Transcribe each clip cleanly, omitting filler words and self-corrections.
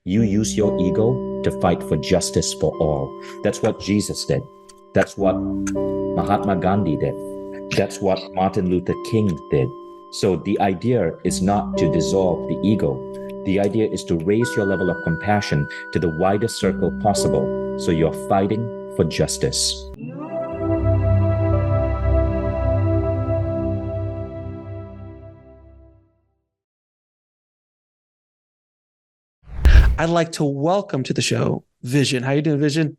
You use your ego to fight for justice for all. That's what Jesus did. That's what Mahatma Gandhi did. That's what Martin Luther King did. So the idea is not to dissolve the ego. The idea is to raise your level of compassion to the widest circle possible. So you're fighting for justice. I'd like to welcome to the show, Vishen. How you doing, Vishen?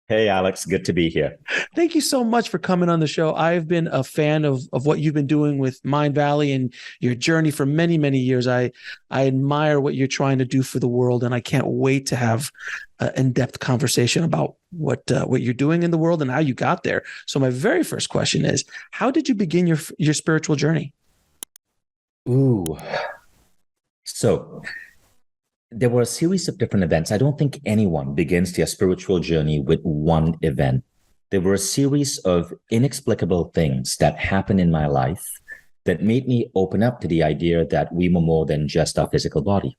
Hey, Alex, good to be here. Thank you so much for coming on the show. I've been a fan of what you've been doing with Mindvalley and your journey for many, many years. I admire what you're trying to do for the world, and I can't wait to have an in-depth conversation about what you're doing in the world and how you got there. So my very first question is, how did you begin your spiritual journey? Ooh. So there were a series of different events. I don't think anyone begins their spiritual journey with one event. There were a series of inexplicable things that happened in my life that made me open up to the idea that we were more than just our physical body.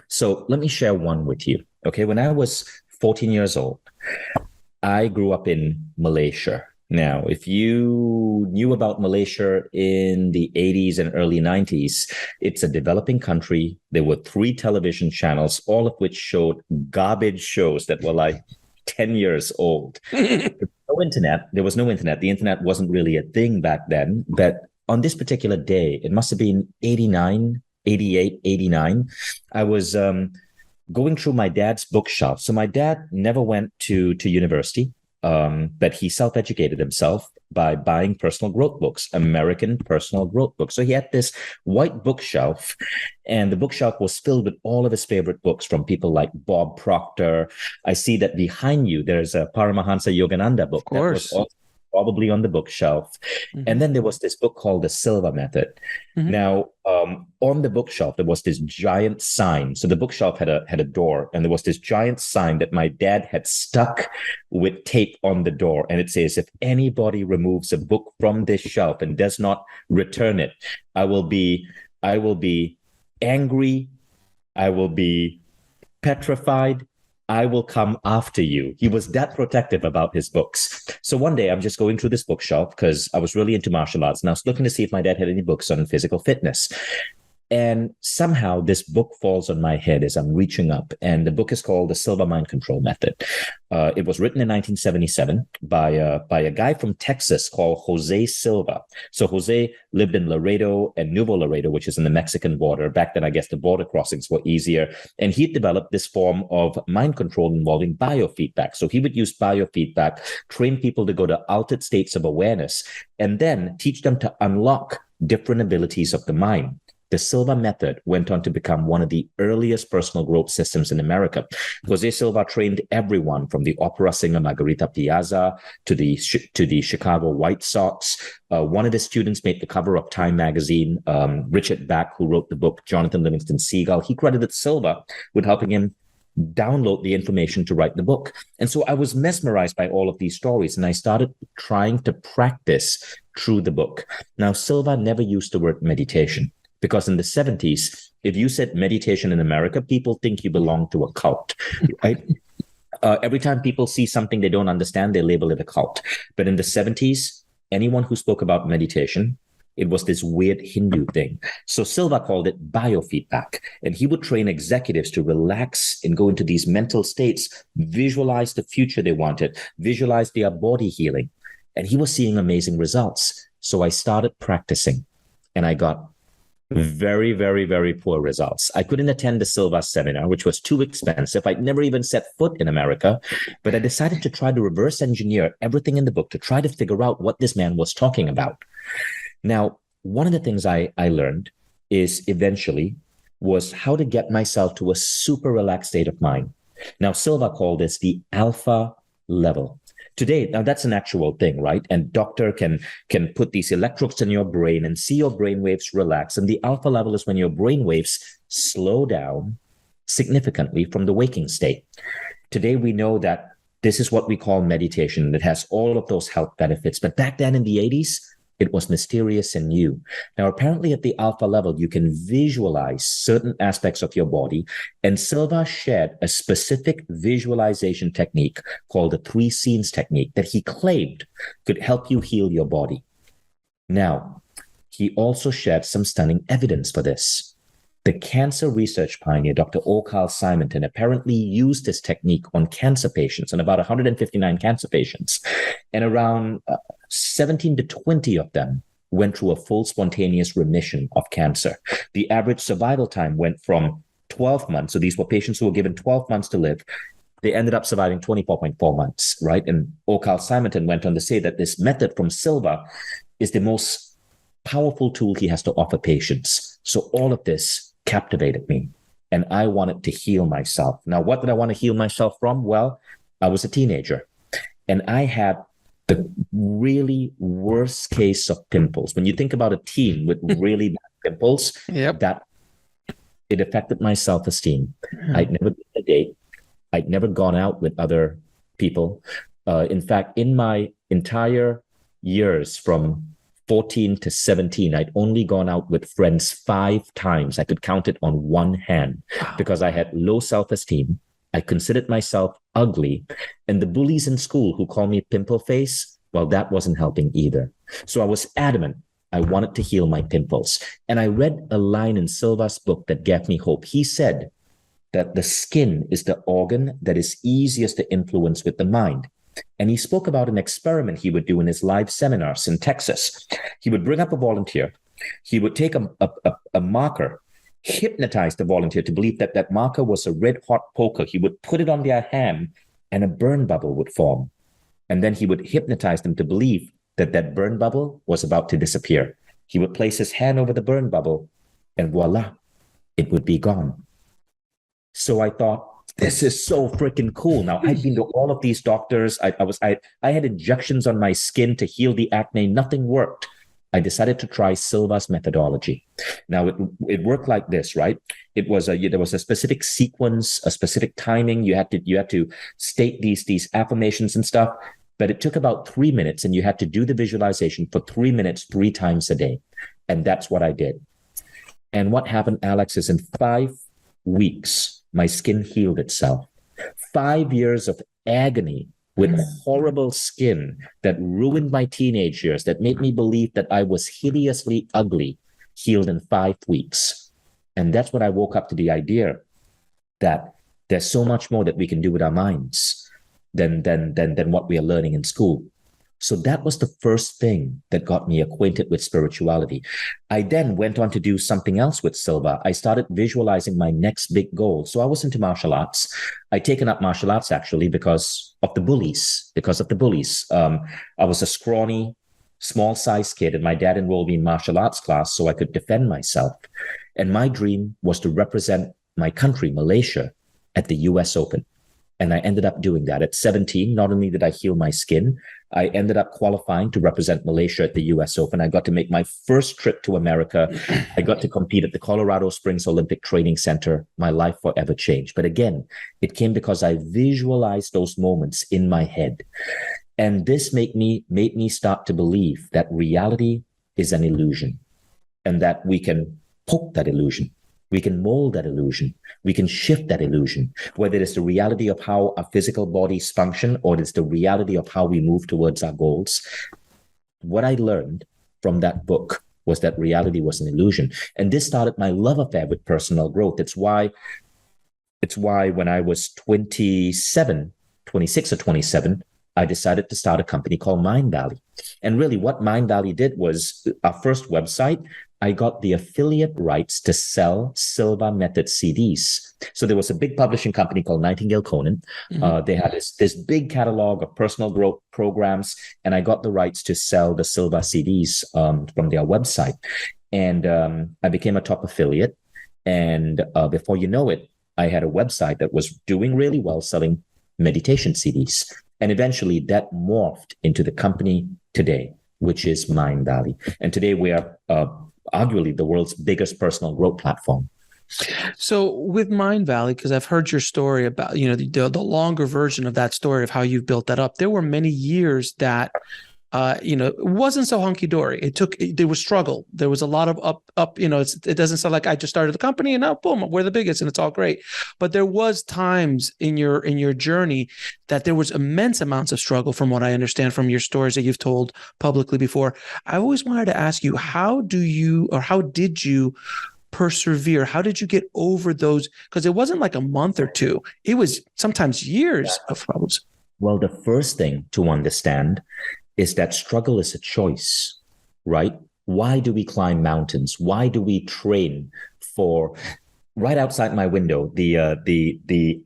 So let me share one with you. Okay, when I was 14 years old, I grew up in Malaysia. Now, if you knew about Malaysia in the 80s and early 90s, it's a developing country. There were 3 television channels, all of which showed garbage shows that were like 10 years old. No internet. There was no internet. The internet wasn't really a thing back then. But on this particular day, it must have been 89, 88, 89. I was going through my dad's bookshelf. So my dad never went to university. But he self-educated himself by buying personal growth books, American personal growth books. So he had this white bookshelf, and the bookshelf was filled with all of his favorite books from people like Bob Proctor. I see that behind you, there's a Paramahansa Yogananda book that was also probably on the bookshelf. Mm-hmm. And then there was this book called The Silva Method. Mm-hmm. Now, on the bookshelf, there was this giant sign. So the bookshelf had a door, and there was this giant sign that my dad had stuck with tape on the door. And it says, if anybody removes a book from this shelf and does not return it, I will be angry. I will be petrified. I will come after you. He was that protective about his books. So one day I'm just going through this bookshelf because I was really into martial arts, and I was looking to see if my dad had any books on physical fitness. And somehow this book falls on my head as I'm reaching up. And the book is called The Silva Mind Control Method. It was written in 1977 by a guy from Texas called Jose Silva. So Jose lived in Laredo and Nuevo Laredo, which is in the Mexican border. Back then, I guess the border crossings were easier. And he developed this form of mind control involving biofeedback. So he would use biofeedback, train people to go to altered states of awareness, and then teach them to unlock different abilities of the mind. The Silva Method went on to become one of the earliest personal growth systems in America. Jose Silva trained everyone from the opera singer Margarita Piazza to the Chicago White Sox. One of his students made the cover of Time magazine, Richard Bach, who wrote the book Jonathan Livingston Seagull. He credited Silva with helping him download the information to write the book. And so I was mesmerized by all of these stories, and I started trying to practice through the book. Now, Silva never used the word meditation, because in the 70s, if you said meditation in America, people think you belong to a cult, right? Every time people see something they don't understand, they label it a cult. But in the 70s, anyone who spoke about meditation, it was this weird Hindu thing. So Silva called it biofeedback. And he would train executives to relax and go into these mental states, visualize the future they wanted, visualize their body healing. And he was seeing amazing results. So I started practicing, and I got very, very, very poor results. I couldn't attend the Silva seminar, which was too expensive. I'd never even set foot in America, but I decided to try to reverse engineer everything in the book to try to figure out what this man was talking about. Now, one of the things I learned is eventually was how to get myself to a super relaxed state of mind. Now, Silva called this the alpha level. Today, now that's an actual thing, right? And doctor can put these electrodes in your brain and see your brain waves relax. And the alpha level is when your brain waves slow down significantly from the waking state. Today, we know that this is what we call meditation. It has all of those health benefits. But back then in the 80s, It was mysterious and new. Now, apparently at the alpha level, you can visualize certain aspects of your body. And Silva shared a specific visualization technique called the 3 scenes technique that he claimed could help you heal your body. Now, he also shared some stunning evidence for this. The cancer research pioneer, Dr. O. Carl Simonton, apparently used this technique on cancer patients, on about 159 cancer patients. And around 17 to 20 of them went through a full spontaneous remission of cancer. The average survival time went from 12 months. So these were patients who were given 12 months to live. They ended up surviving 24.4 months, right? And O. Carl Simonton went on to say that this method from Silva is the most powerful tool he has to offer patients. So all of this captivated me, and I wanted to heal myself. Now, what did I want to heal myself from? Well, I was a teenager, and I had the really worst case of pimples. When you think about a teen with really bad pimples, that it affected my self-esteem. I'd never been on a date. I'd never gone out with other people. In fact, in my entire years from 14 to 17, I'd only gone out with friends 5 times. I could count it on one hand because I had low self-esteem. I considered myself ugly. And the bullies in school who called me pimple face, well, that wasn't helping either. So I was adamant. I wanted to heal my pimples. And I read a line in Silva's book that gave me hope. He said that the skin is the organ that is easiest to influence with the mind. And he spoke about an experiment he would do in his live seminars in Texas. He would bring up a volunteer. He would take a marker, hypnotize the volunteer to believe that that marker was a red hot poker. He would put it on their hand and a burn bubble would form. And then he would hypnotize them to believe that that burn bubble was about to disappear. He would place his hand over the burn bubble and voila, it would be gone. So I thought, this is so freaking cool. Now, I'd been to all of these doctors. I had injections on my skin to heal the acne. Nothing worked. I decided to try Silva's methodology. Now, it worked like this, right? There was a specific sequence, a specific timing. You had to state these affirmations and stuff. But it took about 3 minutes, and you had to do the visualization for 3 minutes, 3 times a day. And that's what I did. And what happened, Alex, is in 5 weeks, my skin healed itself. 5 years of agony with horrible skin that ruined my teenage years, that made me believe that I was hideously ugly, healed in 5 weeks. And that's when I woke up to the idea that there's so much more that we can do with our minds than what we are learning in school. So that was the first thing that got me acquainted with spirituality. I then went on to do something else with Silva. I started visualizing my next big goal. So I was into martial arts. I'd taken up martial arts actually because of the bullies. I was a scrawny, small-sized kid, and my dad enrolled me in martial arts class so I could defend myself. And my dream was to represent my country, Malaysia, at the US Open. And I ended up doing that. At 17, not only did I heal my skin, I ended up qualifying to represent Malaysia at the US Open. I got to make my first trip to America. I got to compete at the Colorado Springs Olympic Training Center. My life forever changed. But again, it came because I visualized those moments in my head. And this made me start to believe that reality is an illusion and that we can poke that illusion. We can mold that illusion. We can shift that illusion, whether it's the reality of how our physical bodies function or it's the reality of how we move towards our goals. What I learned from that book was that reality was an illusion. And this started my love affair with personal growth. It's why when I was 26 or 27, I decided to start a company called Mindvalley. And really what Mindvalley did was our first website, I got the affiliate rights to sell Silva Method CDs. So there was a big publishing company called Nightingale Conan. They had this big catalog of personal growth programs, and I got the rights to sell the Silva CDs from their website. And I became a top affiliate. And before you know it, I had a website that was doing really well selling meditation CDs. And eventually that morphed into the company today, which is Mindvalley. And today we are arguably the world's biggest personal growth platform. So with Mindvalley, because I've heard your story about, the longer version of that story of how you've built that up, there were many years that it wasn't so hunky dory. There was struggle. There was a lot of up. It doesn't sound like I just started the company and now boom, we're the biggest and it's all great. But there was times in your journey that there was immense amounts of struggle, from what I understand from your stories that you've told publicly before. I always wanted to ask you, how did you persevere? How did you get over those? Because it wasn't like a month or two. It was sometimes years of problems. Well, the first thing to understand is that struggle is a choice, right? Why do we climb mountains? Why do we train for? Right outside my window, the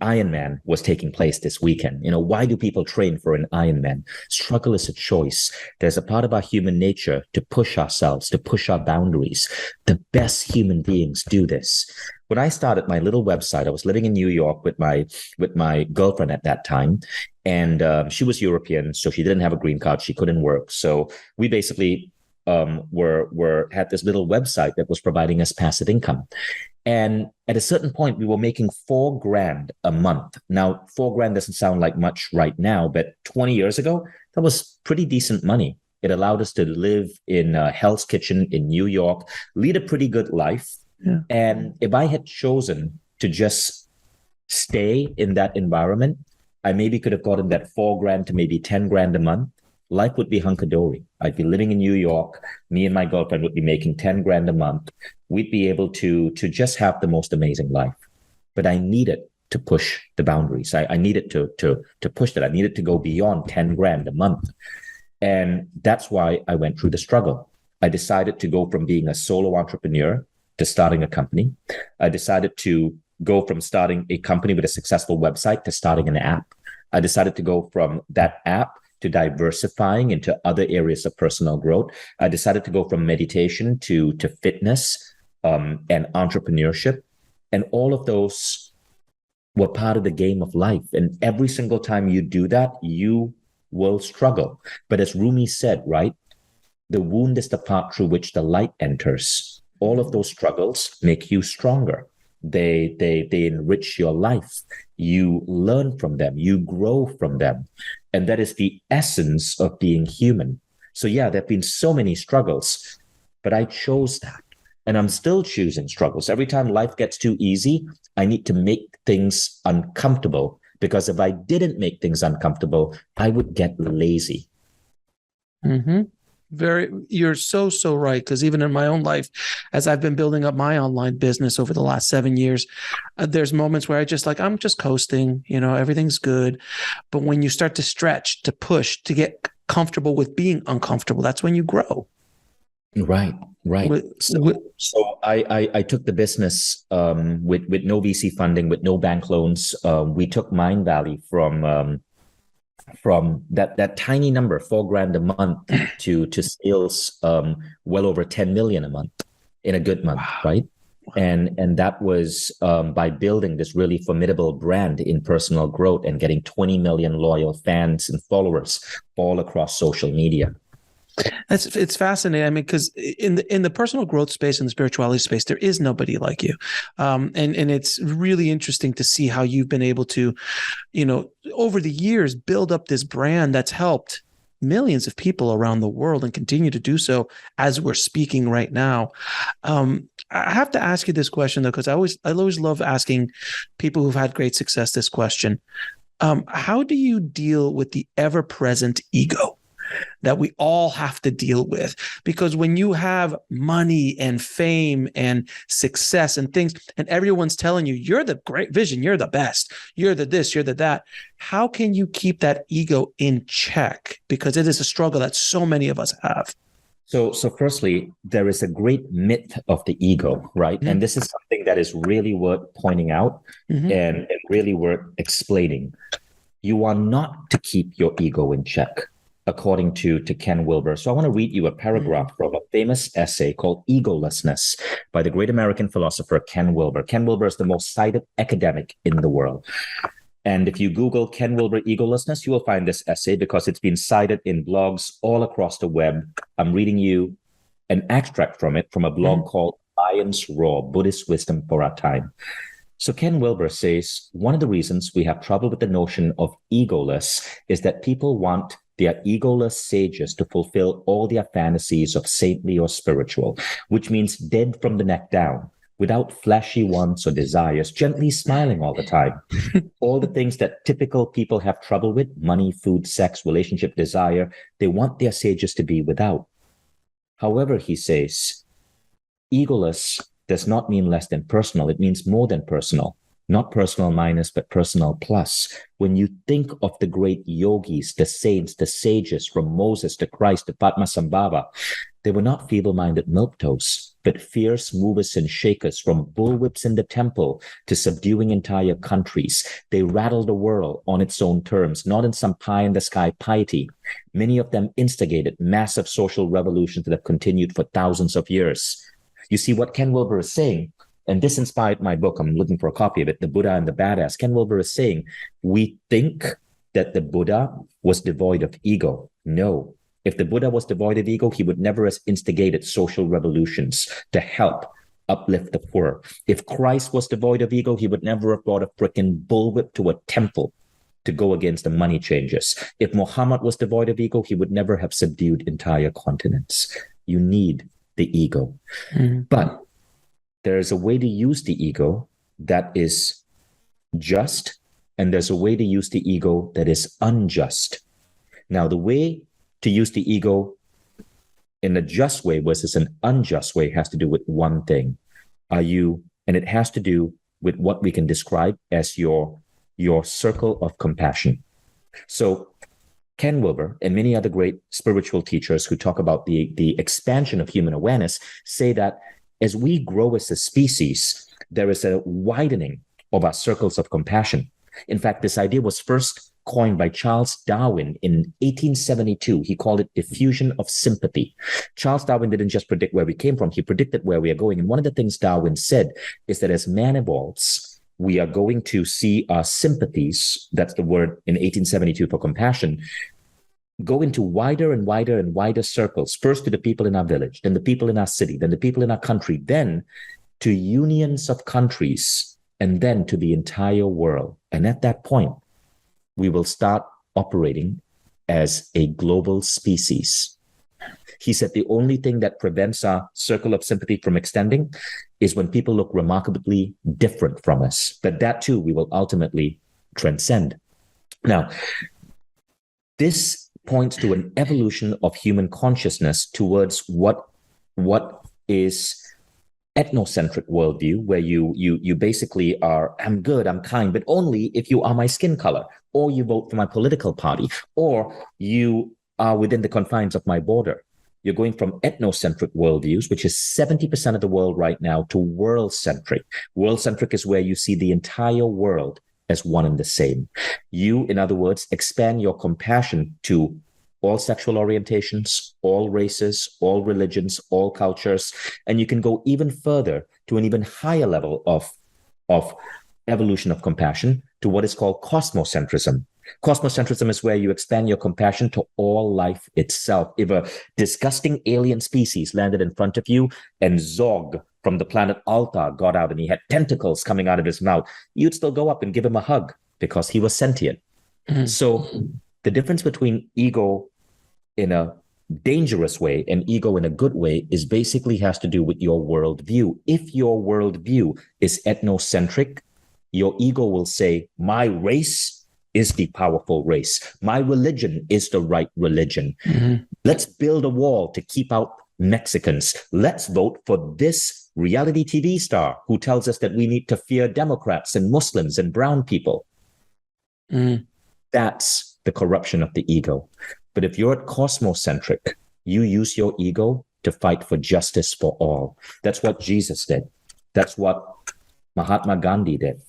Ironman was taking place this weekend. Why do people train for an Ironman? Struggle is a choice. There's a part of our human nature to push ourselves, to push our boundaries. The best human beings do this. When I started my little website, I was living in New York with my girlfriend at that time, and she was European, so she didn't have a green card. She couldn't work, so we basically had this little website that was providing us passive income. And at a certain point, we were making $4,000 a month. Now, $4,000 doesn't sound like much right now, but 20 years ago, that was pretty decent money. It allowed us to live in Hell's Kitchen in New York, lead a pretty good life. Yeah. And if I had chosen to just stay in that environment, I maybe could have gotten that $4,000 to maybe $10,000 a month. Life would be hunky-dory. I'd be living in New York. Me and my girlfriend would be making $10,000 a month. We'd be able to just have the most amazing life. But I needed to push the boundaries. I needed to push that. I needed to go beyond $10,000 a month. And that's why I went through the struggle. I decided to go from being a solo entrepreneur to starting a company. I decided to go from starting a company with a successful website to starting an app. I decided to go from that app to diversifying into other areas of personal growth. I decided to go from meditation to fitness and entrepreneurship. And all of those were part of the game of life. And every single time you do that, you will struggle. But as Rumi said, right, the wound is the part through which the light enters. All of those struggles make you stronger. They enrich your life. You learn from them. You grow from them. And that is the essence of being human. So yeah, there have been so many struggles, but I chose that. And I'm still choosing struggles. Every time life gets too easy, I need to make things uncomfortable, because if I didn't make things uncomfortable, I would get lazy. Mm-hmm. You're so right. Because even in my own life, as I've been building up my online business over the last 7 years, there's moments where I'm just coasting, everything's good. But when you start to stretch, to push, to get comfortable with being uncomfortable, that's when you grow. Right. So I took the business with no VC funding, with no bank loans. We took Mindvalley from that tiny number, $4,000 a month, to sales well over 10 million a month in a good month, wow. Right? And that was by building this really formidable brand in personal growth and getting 20 million loyal fans and followers all across social media. It's fascinating. I mean, because in the personal growth space and the spirituality space, there is nobody like you, and it's really interesting to see how you've been able to, over the years, build up this brand that's helped millions of people around the world and continue to do so as we're speaking right now. I have to ask you this question though, because I always love asking people who've had great success this question. How do you deal with the ever-present ego that we all have to deal with? Because when you have money and fame and success and things, and everyone's telling you, you're the great Vishen, you're the best, you're the this, you're the that, how can you keep that ego in check? Because it is a struggle that so many of us have. So firstly, there is a great myth of the ego, right? Mm-hmm. And this is something that is really worth pointing out, mm-hmm. and really worth explaining. You are not to keep your ego in check, according to Ken Wilber. So I want to read you a paragraph from a famous essay called Egolessness by the great American philosopher Ken Wilber. Ken Wilber is the most cited academic in the world. And if you Google Ken Wilber Egolessness, you will find this essay because it's been cited in blogs all across the web. I'm reading you an extract from it from a blog called Science Raw, Buddhist Wisdom for Our Time. So Ken Wilber says, one of the reasons we have trouble with the notion of egoless is that people want They are egoless sages to fulfill all their fantasies of saintly or spiritual, which means dead from the neck down, without flashy wants or desires, gently smiling all the time. All the things that typical people have trouble with, money, food, sex, relationship, desire, they want their sages to be without. However, he says, egoless does not mean less than personal. It means more than personal. Not personal minus, but personal plus. When you think of the great yogis, the saints, the sages, from Moses to Christ to Padmasambhava, they were not feeble-minded milquetoast, but fierce movers and shakers, from bullwhips in the temple to subduing entire countries. They rattled the world on its own terms, not in some pie-in-the-sky piety. Many of them instigated massive social revolutions that have continued for thousands of years. You see, what Ken Wilber is saying, and this inspired my book, I'm looking for a copy of it, The Buddha and the Badass. Ken Wilber is saying, we think that the Buddha was devoid of ego. No. If the Buddha was devoid of ego, he would never have instigated social revolutions to help uplift the poor. If Christ was devoid of ego, he would never have brought a freaking bullwhip to a temple to go against the money changers. If Muhammad was devoid of ego, he would never have subdued entire continents. You need the ego. But there is a way to use the ego that is just, and there's a way to use the ego that is unjust. Now, the way to use the ego in a just way versus an unjust way has to do with one thing. And it has to do with what we can describe as your circle of compassion. So Ken Wilber and many other great spiritual teachers who talk about the expansion of human awareness say that as we grow as a species, there is a widening of our circles of compassion. In fact, this idea was first coined by Charles Darwin in 1872. He called it diffusion of sympathy. Charles Darwin didn't just predict where we came from, he predicted where we are going. And one of the things Darwin said is that as man evolves, we are going to see our sympathies, that's the word in 1872 for compassion, go into wider and wider and wider circles, first to the people in our village, then the people in our city, then the people in our country, then to unions of countries, and then to the entire world. And at that point, we will start operating as a global species. He said the only thing that prevents our circle of sympathy from extending is when people look remarkably different from us. But that too, we will ultimately transcend. Now, this points to an evolution of human consciousness towards what is ethnocentric worldview, where you basically are, I'm good, I'm kind, but only if you are my skin color, or you vote for my political party, or you are within the confines of my border. You're going from ethnocentric worldviews, which is 70% of the world right now, to world-centric. World-centric is where you see the entire world as one and the same. You, in other words, expand your compassion to all sexual orientations, all races, all religions, all cultures, and you can go even further to an even higher level of evolution of compassion to what is called cosmocentrism. Cosmocentrism is where you expand your compassion to all life itself. If a disgusting alien species landed in front of you and Zog from the planet Alta got out and he had tentacles coming out of his mouth, you'd still go up and give him a hug because he was sentient. So the difference between ego in a dangerous way and ego in a good way is basically has to do with your worldview. If your worldview is ethnocentric, your ego will say, my race is the powerful race. My religion is the right religion. Let's build a wall to keep out Mexicans. Let's vote for this reality TV star who tells us that we need to fear Democrats and Muslims and brown people. That's the corruption of the ego. But if you're cosmocentric, you use your ego to fight for justice for all. That's what Jesus did. That's what Mahatma Gandhi did.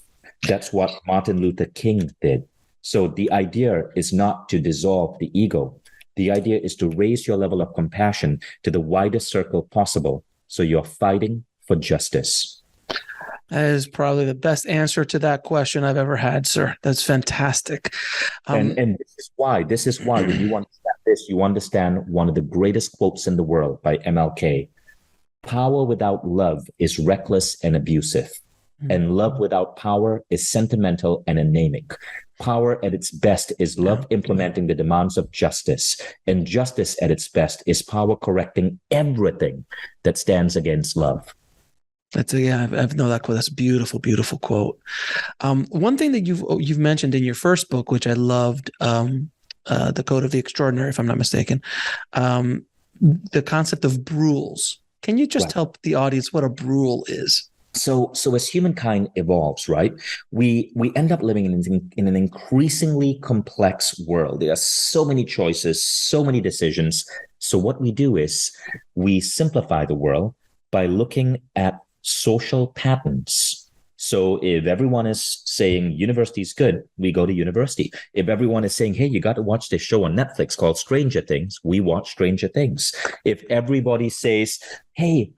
That's what Martin Luther King did. So the idea is not to dissolve the ego. The idea is to raise your level of compassion to the widest circle possible. So you're fighting for justice. That is probably the best answer to that question I've ever had, sir. That's fantastic. And this is why when you understand this, you understand one of the greatest quotes in the world by MLK. Power without love is reckless and abusive. And love without power is sentimental and anemic. Power at its best is love implementing the demands of justice. And justice at its best is power correcting everything that stands against love. I've known that quote. That's a beautiful, beautiful quote. One thing that you've mentioned in your first book, which I loved, The Code of the Extraordinary, if I'm not mistaken, the concept of brules. Can you just tell the audience what a brule is? So as humankind evolves, right, we end up living in an increasingly complex world. There are so many choices, so many decisions. So what we do is we simplify the world by looking at social patterns. So if everyone is saying university is good, we go to university. If everyone is saying, hey, you got to watch this show on Netflix called Stranger Things, we watch Stranger Things. If everybody says, hey,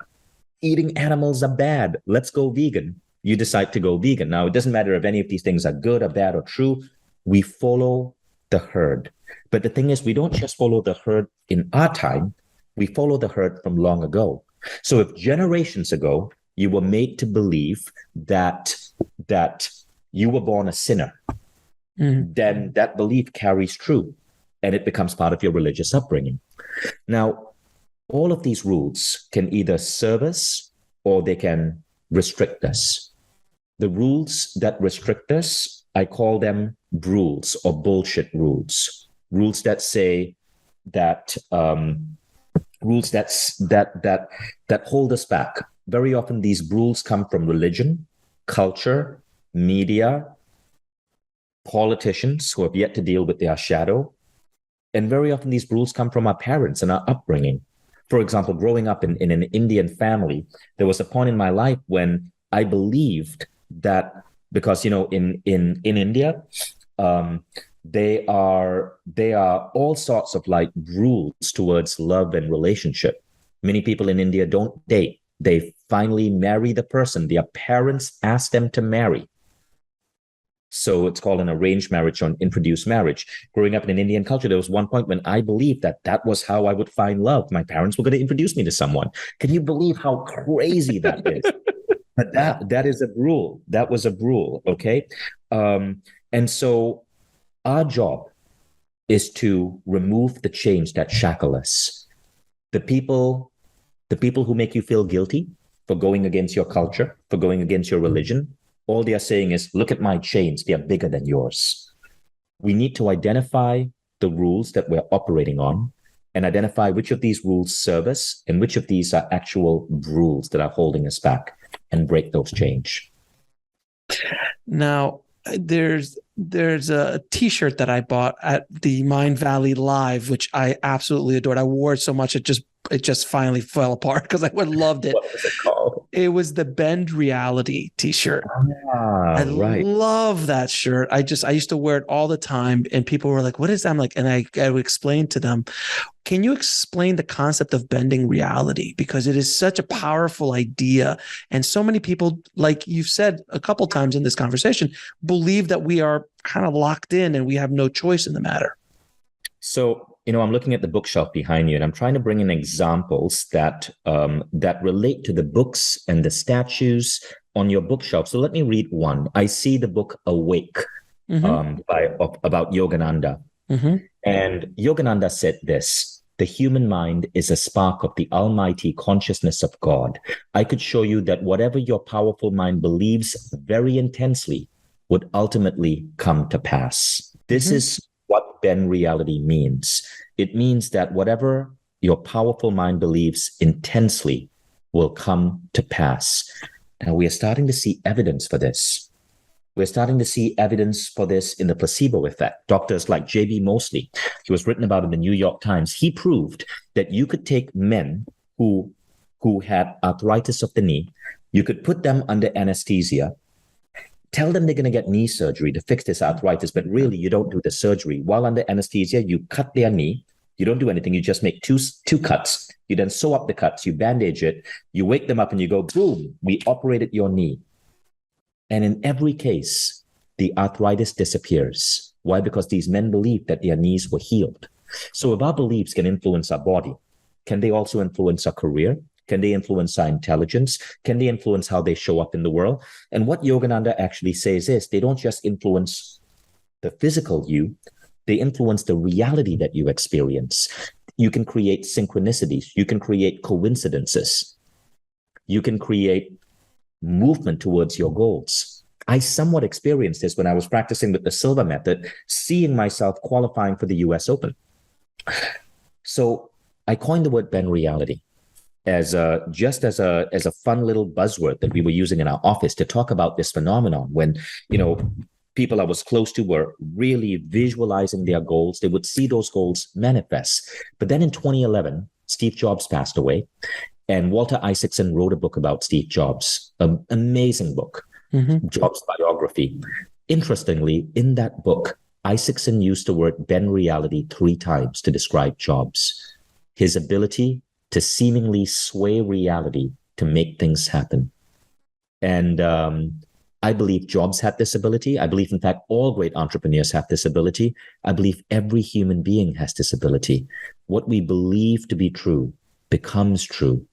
eating animals are bad, let's go vegan, you decide to go vegan. Now, it doesn't matter if any of these things are good or bad or true. We follow the herd. But the thing is, we don't just follow the herd in our time. We follow the herd from long ago. So if generations ago, you were made to believe that you were born a sinner, then that belief carries true and it becomes part of your religious upbringing. Now, all of these rules can either serve us or they can restrict us. The rules that restrict us, I call them rules or bullshit rules. Rules that say that rules that hold us back. Very often these rules come from religion, culture, media, politicians who have yet to deal with their shadow. And very often these rules come from our parents and our upbringing. For example, growing up in an Indian family, there was a point in my life when I believed that because, in India, there are all sorts of like rules towards love and relationship. Many people in India don't date. They finally marry the person their parents asked them to marry. So it's called an arranged marriage or an introduced marriage. Growing up in an Indian culture, there was one point when I believed that was how I would find love. My parents were going to introduce me to someone. Can you believe how crazy that is? But that is a rule. That was a rule, okay? And so our job is to remove the chains that shackle us. The people who make you feel guilty for going against your culture, for going against your religion, all they are saying is, look at my chains, they are bigger than yours. We need to identify the rules that we're operating on and identify which of these rules serve us and which of these are actual rules that are holding us back and break those chains. Now, there's a t-shirt that I bought at the Mindvalley Live, which I absolutely adored. I wore it so much it just finally fell apart because I would have loved it. What was it called? It was the Bend Reality t-shirt. I love that shirt. I used to wear it all the time and people were like, what is that? I'm like, and I would explain to them, can you explain the concept of bending reality? Because it is such a powerful idea. And so many people, like you've said a couple times in this conversation, believe that we are kind of locked in and we have no choice in the matter. So, I'm looking at the bookshelf behind you and I'm trying to bring in examples that relate to the books and the statues on your bookshelf. So let me read one. I see the book Awake about Yogananda. And Yogananda said this: the human mind is a spark of the almighty consciousness of God. I could show you that whatever your powerful mind believes very intensely would ultimately come to pass. This is what bend reality means. It means that whatever your powerful mind believes intensely will come to pass. Now, we are starting to see evidence for this. We're starting to see evidence for this in the placebo effect. Doctors like J.B. Moseley, he was written about in the New York Times. He proved that you could take men who had arthritis of the knee, you could put them under anesthesia, tell them they're going to get knee surgery to fix this arthritis, but really you don't do the surgery. While under anesthesia, you cut their knee. You don't do anything. You just make two cuts. You then sew up the cuts. You bandage it. You wake them up and you go, boom, we operated your knee. And in every case, the arthritis disappears. Why? Because these men believed that their knees were healed. So if our beliefs can influence our body, can they also influence our career? Can they influence our intelligence? Can they influence how they show up in the world? And what Yogananda actually says is they don't just influence the physical you. They influence the reality that you experience. You can create synchronicities. You can create coincidences. You can create movement towards your goals. I somewhat experienced this when I was practicing with the Silva method, seeing myself qualifying for the US Open. So I coined the word bend reality as a fun little buzzword that we were using in our office to talk about this phenomenon when, people I was close to were really visualizing their goals. They would see those goals manifest. But then in 2011, Steve Jobs passed away, and Walter Isaacson wrote a book about Steve Jobs, an amazing book, Jobs' biography. Interestingly, in that book, Isaacson used the word bend reality 3 times to describe Jobs, his ability to seemingly sway reality to make things happen. And I believe Jobs had this ability. I believe, in fact, all great entrepreneurs have this ability. I believe every human being has this ability. What we believe to be true becomes true.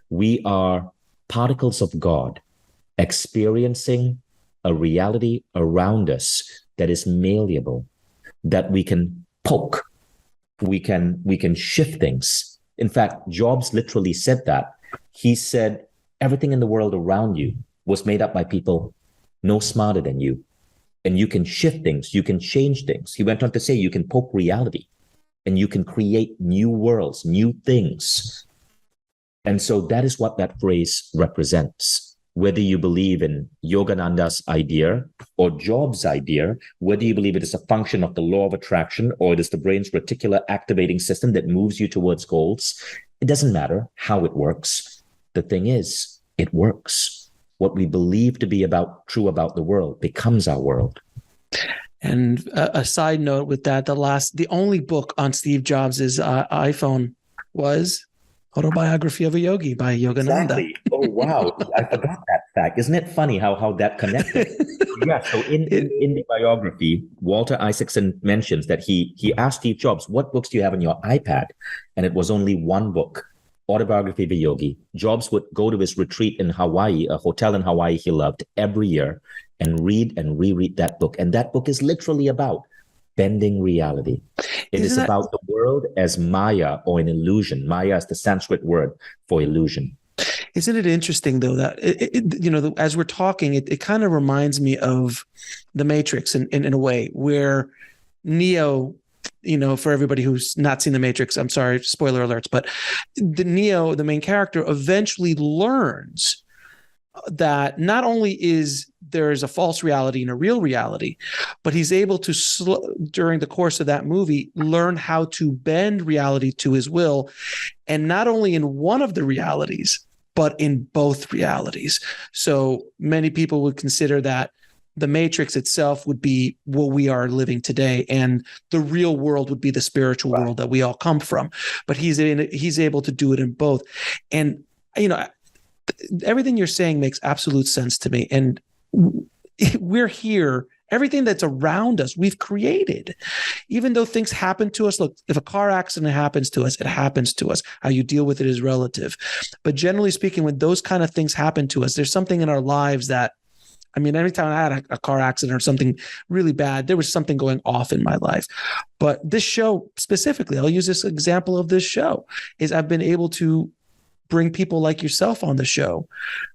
We are particles of God experiencing a reality around us that is malleable, that we can poke, we can shift things. In fact, Jobs literally said that. He said, everything in the world around you was made up by people no smarter than you. And you can shift things, you can change things. He went on to say, you can poke reality and you can create new worlds, new things. And so that is what that phrase represents. Whether you believe in Yogananda's idea or Jobs' idea, whether you believe it is a function of the law of attraction or it is the brain's reticular activating system that moves you towards goals, it doesn't matter how it works. The thing is, it works. What we believe to be true about the world becomes our world. And a side note with that, the only book on Steve Jobs' iPhone was Autobiography of a Yogi by Yogananda. Exactly. Oh, wow. I forgot that fact. Isn't it funny how that connected? Yeah. So in the biography, Walter Isaacson mentions that he asked Steve Jobs, what books do you have on your iPad? And it was only one book, Autobiography of a Yogi. Jobs would go to his retreat in Hawaii, a hotel in Hawaii he loved, every year, and read and reread that book. And that book is literally about bending reality. It is about the world as Maya, or an illusion. Maya is the Sanskrit word for illusion. Isn't it interesting, though, that as we're talking, it kind of reminds me of The Matrix in a way, where Neo, for everybody who's not seen The Matrix, I'm sorry, spoiler alerts, but the Neo, the main character, eventually learns that not only is there's a false reality and a real reality, but he's able to, during the course of that movie, learn how to bend reality to his will. And not only in one of the realities, but in both realities. So many people would consider that the Matrix itself would be what we are living today, and the real world would be the spiritual world that we all come from. But he's able to do it in both. And, everything you're saying makes absolute sense to me. And we're here. Everything that's around us, we've created. Even though things happen to us, look, if a car accident happens to us, it happens to us. How you deal with it is relative. But generally speaking, when those kind of things happen to us, there's something in our lives that, every time I had a car accident or something really bad, there was something going off in my life. But this show specifically, I'll use this example of this show, is I've been able to bring people like yourself on the show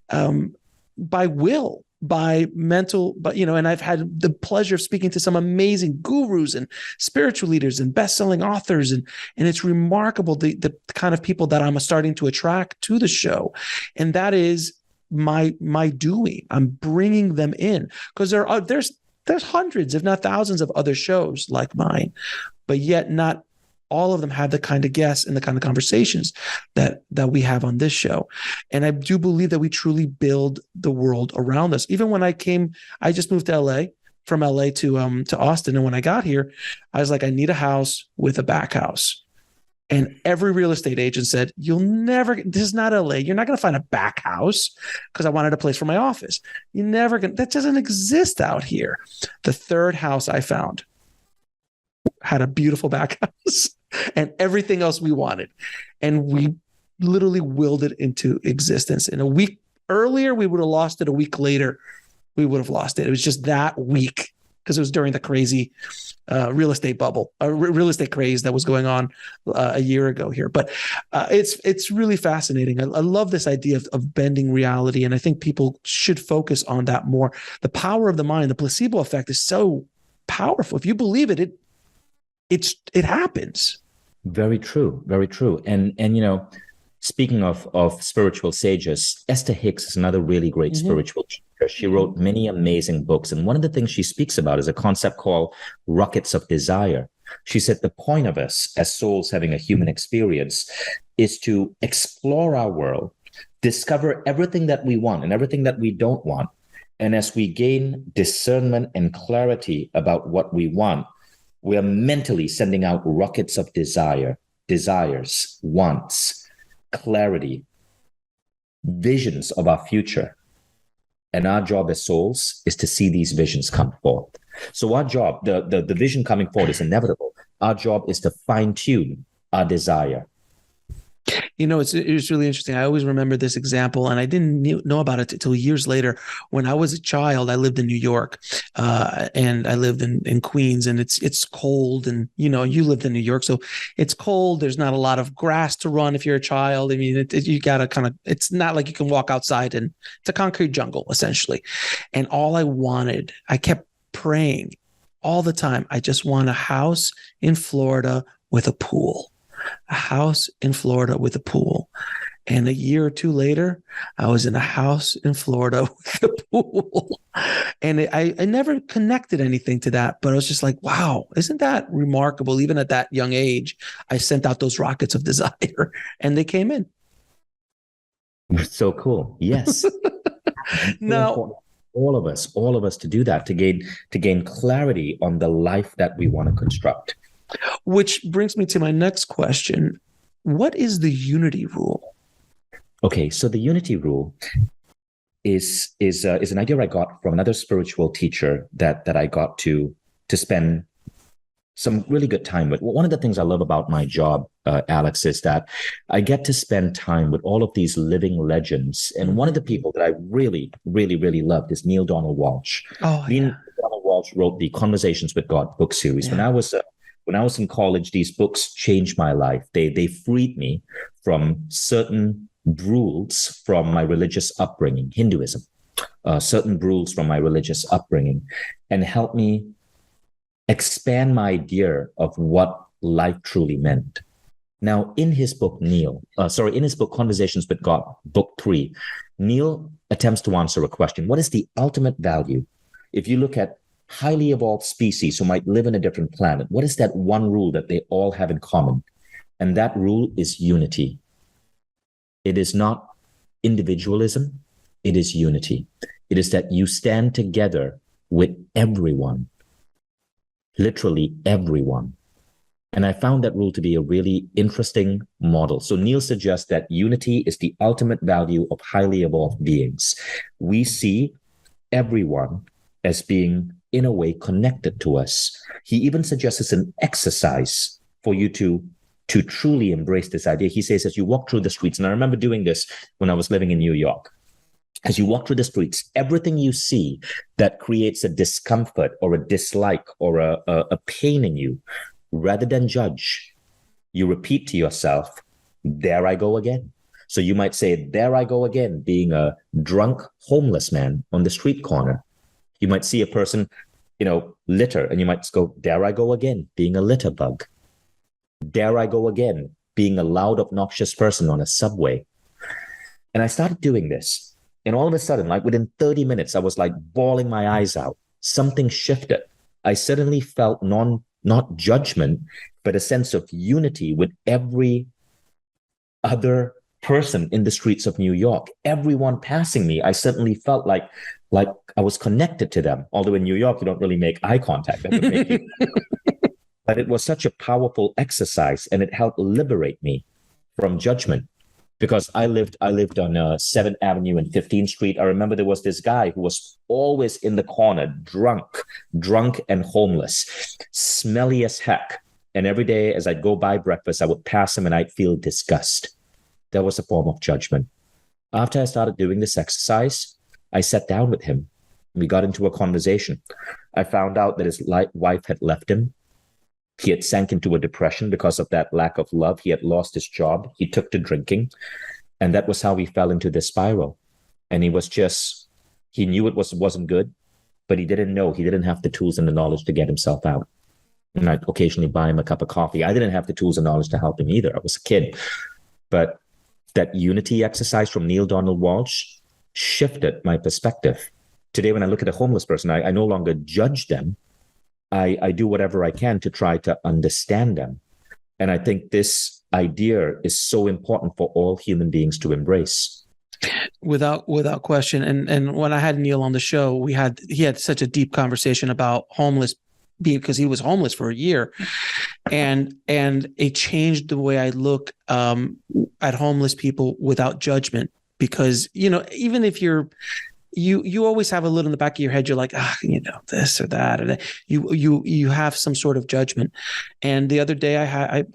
by will, by mental, and I've had the pleasure of speaking to some amazing gurus and spiritual leaders and best-selling authors. And it's remarkable the kind of people that I'm starting to attract to the show. And that is my doing. I'm bringing them in because there's hundreds, if not thousands, of other shows like mine, but yet not all of them have the kind of guests and the kind of conversations that we have on this show. And I do believe that we truly build the world around us. Even when I just moved to LA, from LA to Austin. And when I got here, I was like, I need a house with a back house. And every real estate agent said, this is not LA. You're not going to find a back house, because I wanted a place for my office. That doesn't exist out here. The third house I found had a beautiful back house and everything else we wanted. And we literally willed it into existence. In a week earlier, we would have lost it. A week later, we would have lost it. It was just that week because it was during the crazy real estate bubble, real estate craze that was going on a year ago here. But it's really fascinating. I love this idea of bending reality, and I think people should focus on that more. The power of the mind, the placebo effect, is so powerful. If you believe it, it happens. Very true. Very true. And speaking of spiritual sages, Esther Hicks is another really great spiritual teacher. She wrote many amazing books. And one of the things she speaks about is a concept called rockets of desire. She said the point of us as souls having a human experience is to explore our world, discover everything that we want and everything that we don't want. And as we gain discernment and clarity about what we want, we are mentally sending out rockets of desires, wants, clarity, visions of our future. And our job as souls is to see these visions come forth. So our job, the vision coming forth is inevitable. Our job is to fine-tune our desire. It's really interesting. I always remember this example, and I didn't know about it until years later. When I was a child, I lived in New York, and I lived in Queens, and it's cold, and you lived in New York, so it's cold. There's not a lot of grass to run if you're a child. I mean, you gotta it's not like you can walk outside, and it's a concrete jungle essentially. And I kept praying all the time. I just want a house in Florida with a pool. A house in Florida with a pool. And a year or two later, I was in a house in Florida with a pool. And I never connected anything to that, but I was just like, wow, isn't that remarkable? Even at that young age, I sent out those rockets of desire and they came in. So cool. Yes. Now, all of us to do that, to gain clarity on the life that we want to construct. Which brings me to my next question. What is the unity rule? Okay, so the unity rule is an idea I got from another spiritual teacher that I got to spend some really good time with. One of the things I love about my job, Alex, is that I get to spend time with all of these living legends. And one of the people that I really, really, really loved is Neil Donald Walsh. Neil Donald Walsh wrote the Conversations with God book series. Yeah. When I was in college, these books changed my life. They freed me from certain rules from my religious upbringing, Hinduism, certain rules from my religious upbringing, and helped me expand my idea of what life truly meant. Now, in his book, Conversations with God, book 3, Neil attempts to answer a question. What is the ultimate value? If you look at highly evolved species who might live in a different planet, what is that one rule that they all have in common? And that rule is unity. It is not individualism. It is unity. It is that you stand together with everyone, literally everyone. And I found that rule to be a really interesting model. So Neil suggests that unity is the ultimate value of highly evolved beings. We see everyone as being in a way connected to us. He even suggests it's an exercise for you to truly embrace this idea. He says, as you walk through the streets, and I remember doing this when I was living in New York, as you walk through the streets, everything you see that creates a discomfort or a dislike or a pain in you, rather than judge, you repeat to yourself, there I go again. So you might say, there I go again, being a drunk homeless man on the street corner. You might see a person, litter, and you might go, there I go again, being a litter bug. There I go again, being a loud, obnoxious person on a subway. And I started doing this. And all of a sudden, like within 30 minutes, I was like bawling my eyes out. Something shifted. I suddenly felt not judgment, but a sense of unity with every other person in the streets of New York. Everyone passing me, I suddenly felt like I was connected to them. Although in New York, you don't really make eye contact. But it was such a powerful exercise, and it helped liberate me from judgment. Because I lived on 7th Avenue and 15th Street. I remember there was this guy who was always in the corner, drunk and homeless, smelly as heck. And every day as I'd go buy breakfast, I would pass him and I'd feel disgust. That was a form of judgment. After I started doing this exercise, I sat down with him. We got into a conversation. I found out that his wife had left him. He had sank into a depression because of that lack of love. He had lost his job. He took to drinking. And that was how he fell into this spiral. And he knew it wasn't good, but he didn't know. He didn't have the tools and the knowledge to get himself out. And I'd occasionally buy him a cup of coffee. I didn't have the tools and knowledge to help him either. I was a kid. But that unity exercise from Neale Donald Walsch shifted my perspective. Today, when I look at a homeless person, I no longer judge them. I do whatever I can to try to understand them. And I think this idea is so important for all human beings to embrace. Without question. And when I had Neale on the show, he had such a deep conversation about homeless because he was homeless for a year. And it changed the way I look at homeless people without judgment. Because, even if you always have a little in the back of your head, you're like, this or that, or that. You have some sort of judgment. And the other day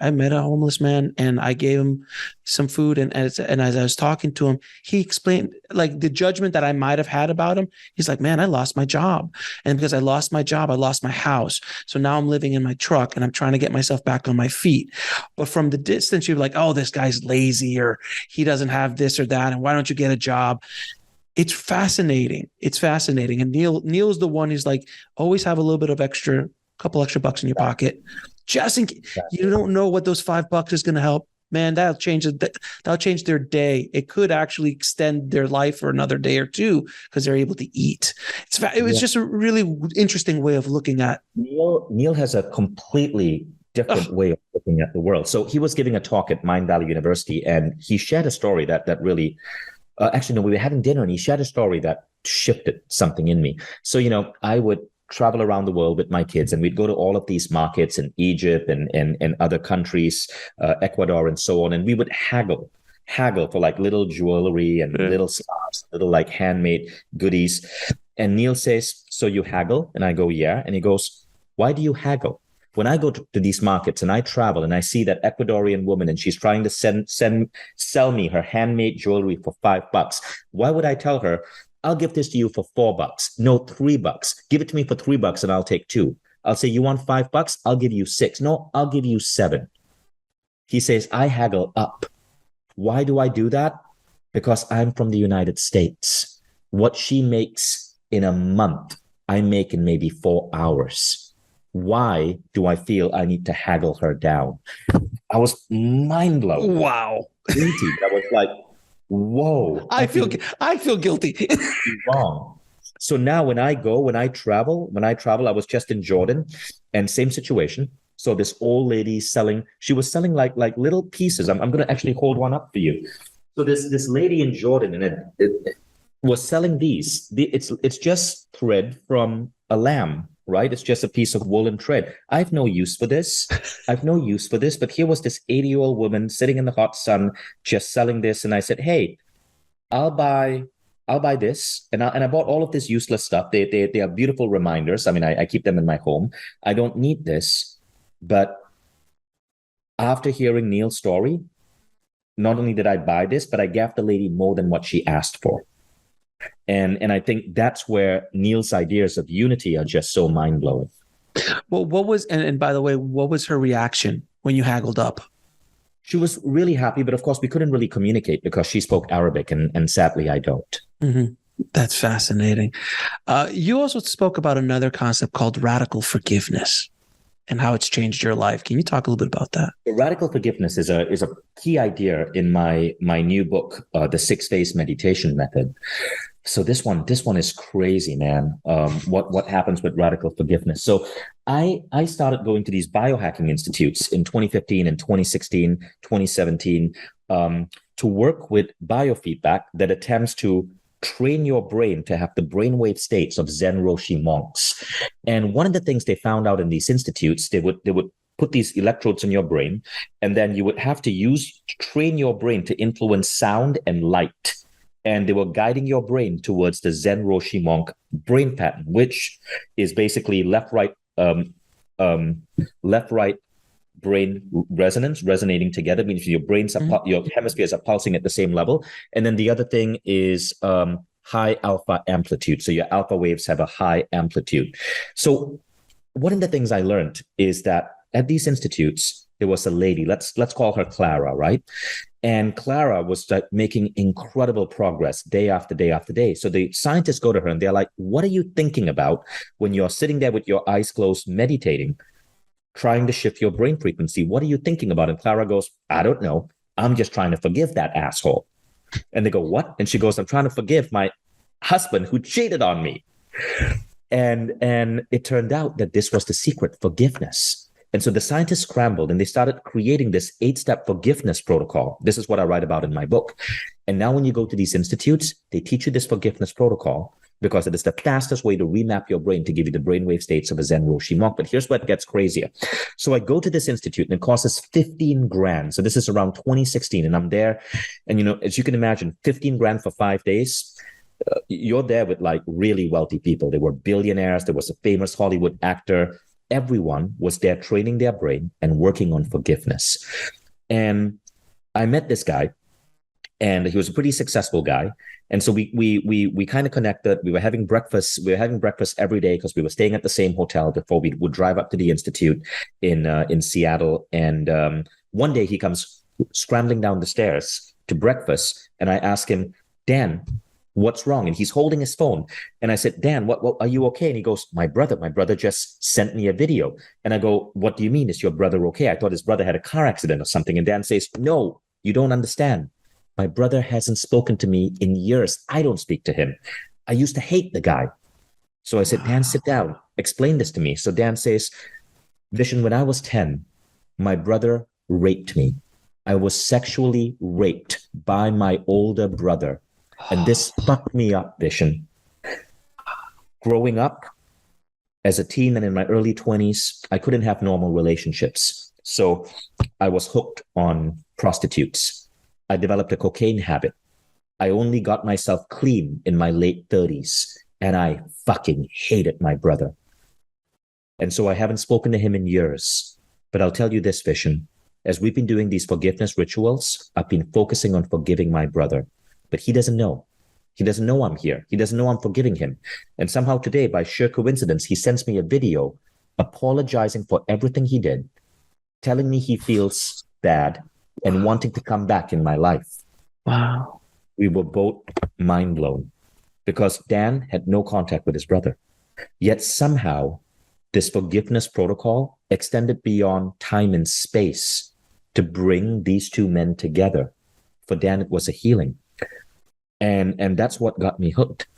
I met a homeless man and I gave him some food. And as I was talking to him, he explained like the judgment that I might've had about him. He's like, man, I lost my job. And because I lost my job, I lost my house. So now I'm living in my truck and I'm trying to get myself back on my feet. But from the distance, you're like, oh, this guy's lazy or he doesn't have this or that. And why don't you get a job? It's fascinating. And Neil's the one who's like, always have a little bit of couple extra bucks in your pocket. Just in case you don't know what those $5 is going to help, man, that'll change their day. It could actually extend their life for another day or two because they're able to eat. It was just a really interesting way of looking at. Neale has a completely different way of looking at the world. So he was giving a talk at Mindvalley University and he shared a story that really, actually, no, we were having dinner and he shared a story that shifted something in me. So, I would travel around the world with my kids and we'd go to all of these markets in Egypt and other countries, Ecuador and so on. And we would haggle for like little jewelry and little scarves, little like handmade goodies. And Neale says, so you haggle? And I go, yeah. And he goes, why do you haggle? When I go to these markets and I travel and I see that Ecuadorian woman and she's trying to sell me her handmade jewelry for $5, why would I tell her, I'll give this to you for $4? No, $3. Give it to me for $3 and I'll take 2. I'll say, you want $5? I'll give you 6. No, I'll give you 7. He says, I haggle up. Why do I do that? Because I'm from the United States. What she makes in a month, I make in maybe 4 hours. Why do I feel I need to haggle her down? I was mind blown. Wow. I was like, whoa. I feel guilty. Wrong. So now when I travel, I was just in Jordan and same situation. So this old lady she was selling like little pieces. I'm going to actually hold one up for you. So this lady in Jordan and it was selling these. It's just thread from a lamb. Right? It's just a piece of wool and thread. I have no use for this. But here was this 80-year-old woman sitting in the hot sun, just selling this. And I said, hey, I'll buy this. And I bought all of this useless stuff. They are beautiful reminders. I mean, I keep them in my home. I don't need this. But after hearing Neale's story, not only did I buy this, but I gave the lady more than what she asked for. And I think that's where Neale's ideas of unity are just so mind-blowing. Well, and by the way, what was her reaction when you haggled up? She was really happy, but of course we couldn't really communicate because she spoke Arabic and sadly I don't. Mm-hmm. That's fascinating. You also spoke about another concept called radical forgiveness and how it's changed your life. Can you talk a little bit about that? Radical forgiveness is a key idea in my new book, The 6-Phase Meditation Method. So this one is crazy, man. What happens with radical forgiveness? So I started going to these biohacking institutes in 2015 and 2016, 2017, to work with biofeedback that attempts to train your brain to have the brainwave states of Zen Roshi monks. And one of the things they found out in these institutes, they would put these electrodes in your brain, and then you would have to train your brain to influence sound and light. And they were guiding your brain towards the Zen Roshi monk brain pattern, which is basically left-right brain resonance, resonating together, means your brains are your hemispheres are pulsing at the same level. And then the other thing is high alpha amplitude. So your alpha waves have a high amplitude. So one of the things I learned is that at these institutes, there was a lady, let's call her Clara, right? And Clara was making incredible progress day after day after day. So the scientists go to her and they're like, what are you thinking about when you're sitting there with your eyes closed, meditating, trying to shift your brain frequency? What are you thinking about? And Clara goes, I don't know. I'm just trying to forgive that asshole. And they go, what? And she goes, I'm trying to forgive my husband who cheated on me. And it turned out that this was the secret, forgiveness. And so the scientists scrambled and they started creating this 8-step forgiveness protocol. This is what I write about in my book. And now when you go to these institutes, they teach you this forgiveness protocol because it is the fastest way to remap your brain to give you the brainwave states of a Zen Roshi monk. But here's what gets crazier. So I go to this institute and it costs us 15 grand. So this is around 2016 and I'm there. And, you know, as you can imagine, 15 grand for 5 days. You're there with like really wealthy people. They were billionaires. There was a famous Hollywood actor. Everyone was there training their brain and working on forgiveness. And I met this guy and he was a pretty successful guy. And so we kind of connected. We were having breakfast. We were having breakfast every day because we were staying at the same hotel before we would drive up to the institute in Seattle. And one day he comes scrambling down the stairs to breakfast. And I ask him, Dan, what's wrong? And he's holding his phone. And I said, Dan, what are you okay? And he goes, my brother just sent me a video. And I go, what do you mean? Is your brother okay? I thought his brother had a car accident or something. And Dan says, no, you don't understand. My brother hasn't spoken to me in years. I don't speak to him. I used to hate the guy. So I said, Dan, sit down. Explain this to me. So Dan says, Vishen, when I was 10, my brother raped me. I was sexually raped by my older brother. And this fucked me up, Vishen. Growing up as a teen and in my early 20s, I couldn't have normal relationships. So I was hooked on prostitutes. I developed a cocaine habit. I only got myself clean in my late 30s. And I fucking hated my brother. And so I haven't spoken to him in years. But I'll tell you this, Vishen. As we've been doing these forgiveness rituals, I've been focusing on forgiving my brother. But he doesn't know. He doesn't know I'm here. He doesn't know I'm forgiving him. And somehow today, by sheer coincidence, he sends me a video apologizing for everything he did, telling me he feels bad and wanting to come back in my life. Wow. We were both mind blown because Dan had no contact with his brother. Yet somehow this forgiveness protocol extended beyond time and space to bring these two men together. For Dan, it was a healing. And that's what got me hooked.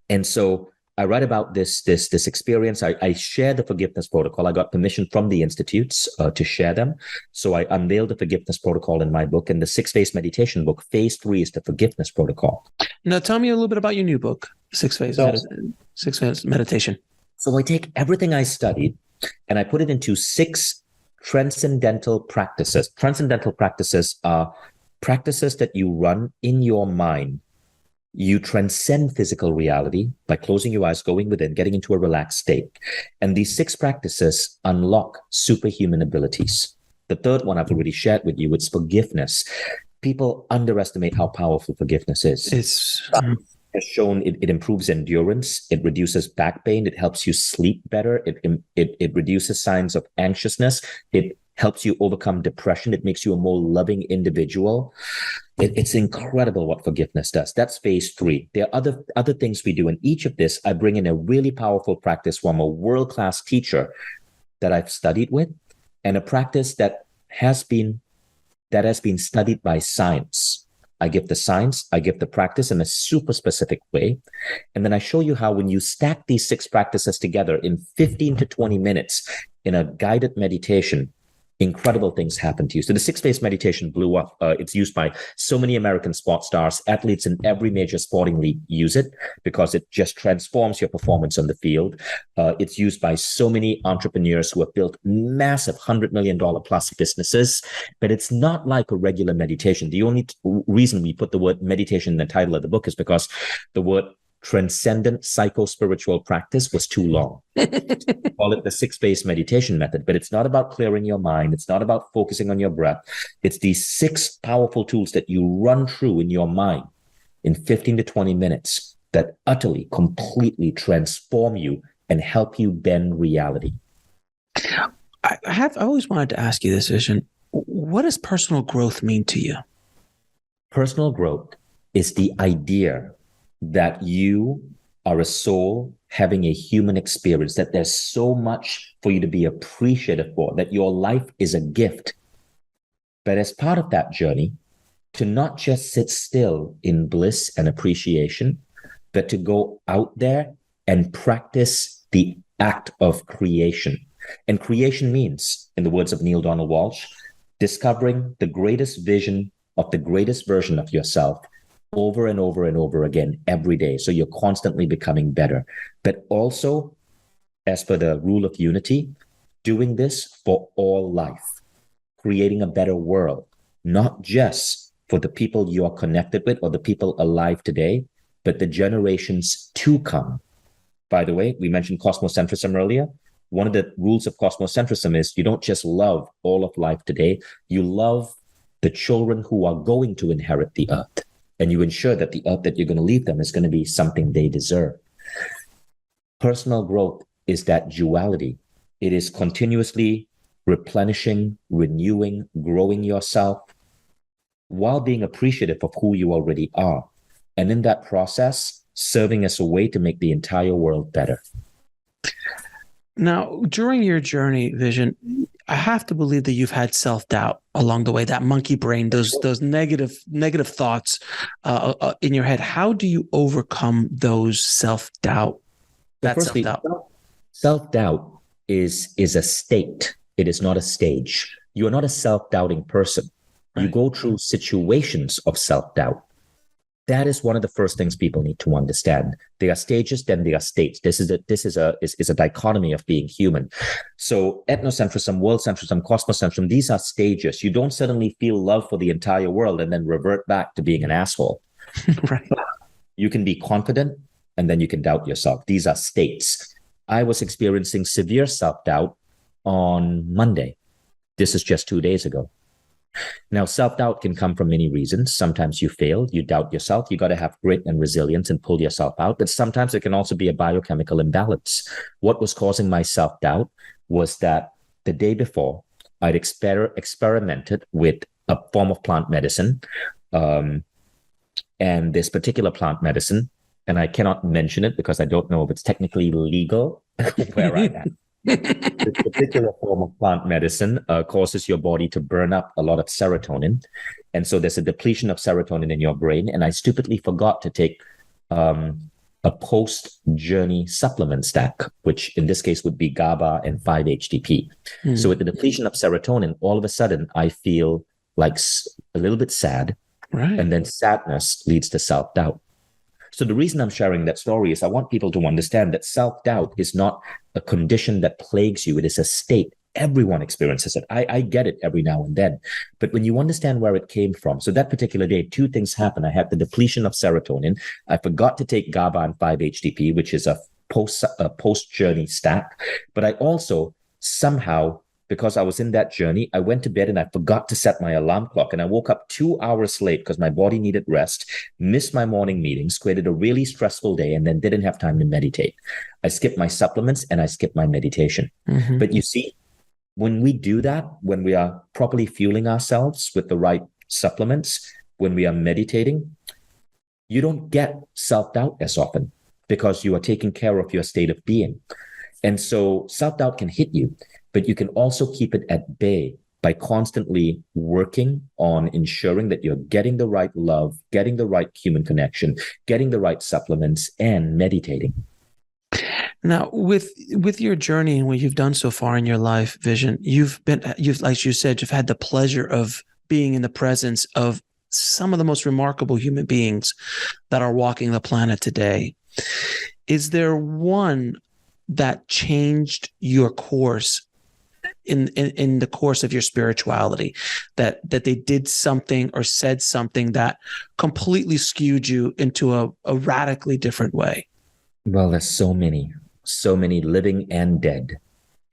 And so I write about this experience. I share the forgiveness protocol. I got permission from the institutes to share them. So I unveiled the forgiveness protocol in my book. And the 6-phase meditation book, phase 3 is the forgiveness protocol. Now tell me a little bit about your new book, 6-phase meditation. So I take everything I studied and I put it into 6 transcendental practices. Transcendental practices are practices that you run in your mind. You transcend physical reality by closing your eyes, going within, getting into a relaxed state. And these 6 practices unlock superhuman abilities. The third one I've already shared with you, it's forgiveness. People underestimate how powerful forgiveness is. It's has shown it improves endurance, it reduces back pain, it helps you sleep better, it reduces signs of anxiousness, it helps you overcome depression, it makes you a more loving individual. It's incredible what forgiveness does. That's phase 3. There are other things we do. In each of this, I bring in a really powerful practice from a world-class teacher that I've studied with, and a practice that has been studied by science. I give the science, I give the practice in a super specific way. And then I show you how when you stack these 6 practices together in 15 to 20 minutes in a guided meditation, incredible things happen to you. So the 6-phase meditation blew up. It's used by so many American sports stars. Athletes in every major sporting league use it because it just transforms your performance on the field. It's used by so many entrepreneurs who have built massive $100 million plus businesses, but it's not like a regular meditation. The only reason we put the word meditation in the title of the book is because the word transcendent psycho-spiritual practice was too long. Call it the 6-phase meditation method, but it's not about clearing your mind. It's not about focusing on your breath. It's these 6 powerful tools that you run through in your mind in 15 to 20 minutes that utterly, completely transform you and help you bend reality. I always wanted to ask you this, Vishen. What does personal growth mean to you? Personal growth is the idea that you are a soul having a human experience, that there's so much for you to be appreciative for, that your life is a gift. But as part of that journey, to not just sit still in bliss and appreciation, but to go out there and practice the act of creation. And creation means, in the words of Neil Donald Walsh, discovering the greatest vision of the greatest version of yourself over and over and over again every day. So you're constantly becoming better. But also, as per the rule of unity, doing this for all life, creating a better world, not just for the people you are connected with or the people alive today, but the generations to come. By the way, we mentioned cosmocentrism earlier. One of the rules of cosmocentrism is you don't just love all of life today, you love the children who are going to inherit the earth. And you ensure that the earth that you're going to leave them is going to be something they deserve. Personal growth is that duality. It is continuously replenishing, renewing, growing yourself while being appreciative of who you already are. And in that process, serving as a way to make the entire world better. Now, during your journey, Vishen, I have to believe that you've had self-doubt along the way, that monkey brain, those negative thoughts in your head. How do you overcome those self-doubt? Self-doubt is a state. It is not a stage. You are not a self-doubting person. Right. You go through situations of self-doubt. That is one of the first things people need to understand. There are stages, then there are states. This is a dichotomy of being human. So ethnocentrism, world-centrism, cosmocentrism, these are stages. You don't suddenly feel love for the entire world and then revert back to being an asshole. Right. You can be confident and then you can doubt yourself. These are states. I was experiencing severe self-doubt on Monday. This is just 2 days ago. Now, self-doubt can come from many reasons. Sometimes you fail, you doubt yourself. You got to have grit and resilience and pull yourself out. But sometimes it can also be a biochemical imbalance. What was causing my self-doubt was that the day before, I'd experimented with a form of plant medicine. And this particular plant medicine, and I cannot mention it because I don't know if it's technically legal where I am. This particular form of plant medicine causes your body to burn up a lot of serotonin. And so there's a depletion of serotonin in your brain. And I stupidly forgot to take a post-journey supplement stack, which in this case would be GABA and 5-HTP. So with the depletion of serotonin, all of a sudden I feel like a little bit sad. Right. And then sadness leads to self-doubt. So the reason I'm sharing that story is I want people to understand that self-doubt is not a condition that plagues you. It is a state. Everyone experiences it. I get it every now and then. But when you understand where it came from, so that particular day, two things happened. I had the depletion of serotonin. I forgot to take GABA and 5-HTP, which is a post-journey stack. But I also somehow, because I was in that journey, I went to bed and I forgot to set my alarm clock. And I woke up 2 hours late because my body needed rest, missed my morning meetings, created a really stressful day, and then didn't have time to meditate. I skipped my supplements and I skipped my meditation. Mm-hmm. But you see, when we do that, when we are properly fueling ourselves with the right supplements, when we are meditating, you don't get self-doubt as often because you are taking care of your state of being. And so self-doubt can hit you, but you can also keep it at bay by constantly working on ensuring that you're getting the right love, getting the right human connection, getting the right supplements, and meditating. Now, with your journey and what you've done so far in your life, Vishen, you've like you said, you've had the pleasure of being in the presence of some of the most remarkable human beings that are walking the planet today. Is there one that changed your course in the course of your spirituality, that they did something or said something that completely skewed you into a radically different way? Well, there's so many living and dead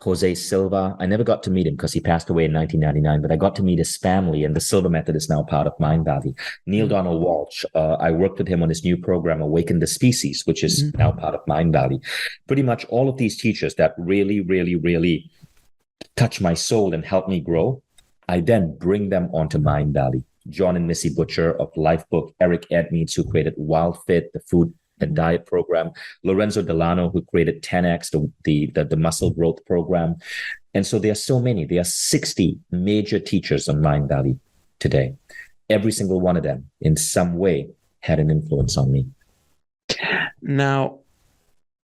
Jose Silva. I never got to meet him because he passed away in 1999, but I got to meet his family, and the Silva Method is now part of Mindvalley. Neil Donald Walsh, I worked with him on his new program, Awaken the Species, which is now part of Mindvalley. Pretty much all of these teachers that really, really, really touch my soul and help me grow, I then bring them onto Mindvalley. John and Missy Butcher of Lifebook, Eric Edmeades, who created Wild Fit, the food and diet program, Lorenzo Delano, who created 10X, the muscle growth program. And so there are so many. There are 60 major teachers on Mindvalley today. Every single one of them, in some way, had an influence on me. Now,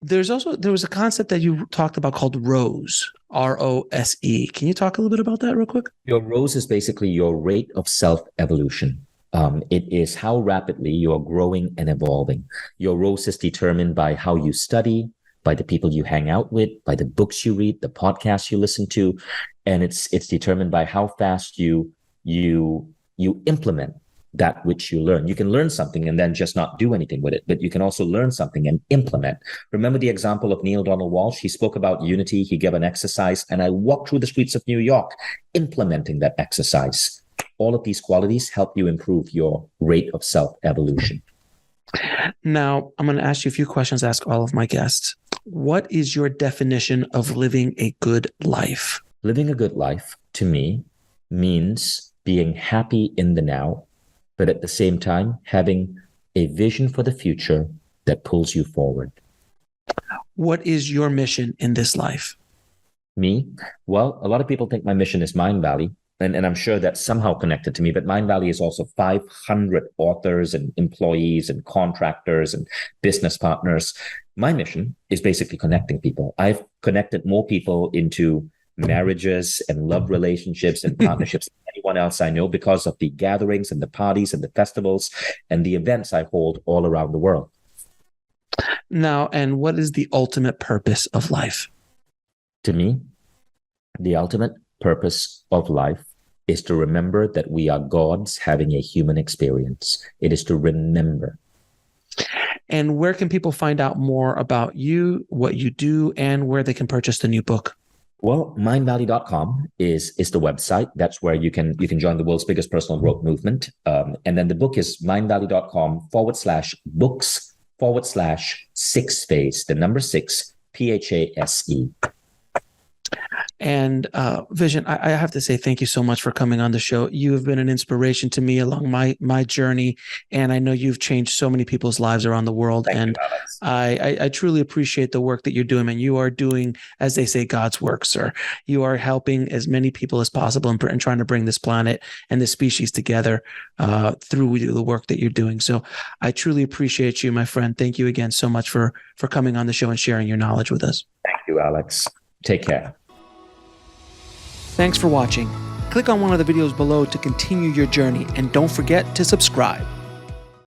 there was a concept that you talked about called ROSE, ROSE. Can you talk a little bit about that real quick? Your ROSE is basically your rate of self-evolution. It is how rapidly you are growing and evolving. Your ROSE is determined by how you study, by the people you hang out with, by the books you read, the podcasts you listen to, and it's determined by how fast you implement that which you learn. You can learn something and then just not do anything with it, but you can also learn something and implement. Remember the example of Neil Donald Walsh? He spoke about unity. He gave an exercise, and I walked through the streets of New York implementing that exercise. All of these qualities help you improve your rate of self-evolution. Now, I'm going to ask you a few questions, ask all of my guests. What is your definition of living a good life? Living a good life, to me, means being happy in the now, but at the same time, having a vision for the future that pulls you forward. What is your mission in this life? Me? Well, a lot of people think my mission is Mindvalley, and I'm sure that's somehow connected to me, but Mindvalley is also 500 authors and employees and contractors and business partners. My mission is basically connecting people. I've connected more people into marriages and love relationships and partnerships than anyone else I know because of the gatherings and the parties and the festivals and the events I hold all around the world. Now, and what is the ultimate purpose of life? To me, the ultimate purpose of life is to remember that we are gods having a human experience. It is to remember. And where can people find out more about you, what you do, and where they can purchase the new book? Well, mindvalley.com is the website. That's where you can join the world's biggest personal growth movement. And then the book is mindvalley.com/books/6 phase, the number 6, PHASE. And Vishen, I have to say thank you so much for coming on the show. You have been an inspiration to me along my journey, and I know you've changed so many people's lives around the world. Thank you, Alex. I truly appreciate the work that you're doing, and you are doing, as they say, God's work, sir. You are helping as many people as possible and trying to bring this planet and this species together through the work that you're doing. So I truly appreciate you, my friend. Thank you again so much for coming on the show and sharing your knowledge with us. Thank you, Alex. Take care. Thanks for watching. Click on one of the videos below to continue your journey, and don't forget to subscribe.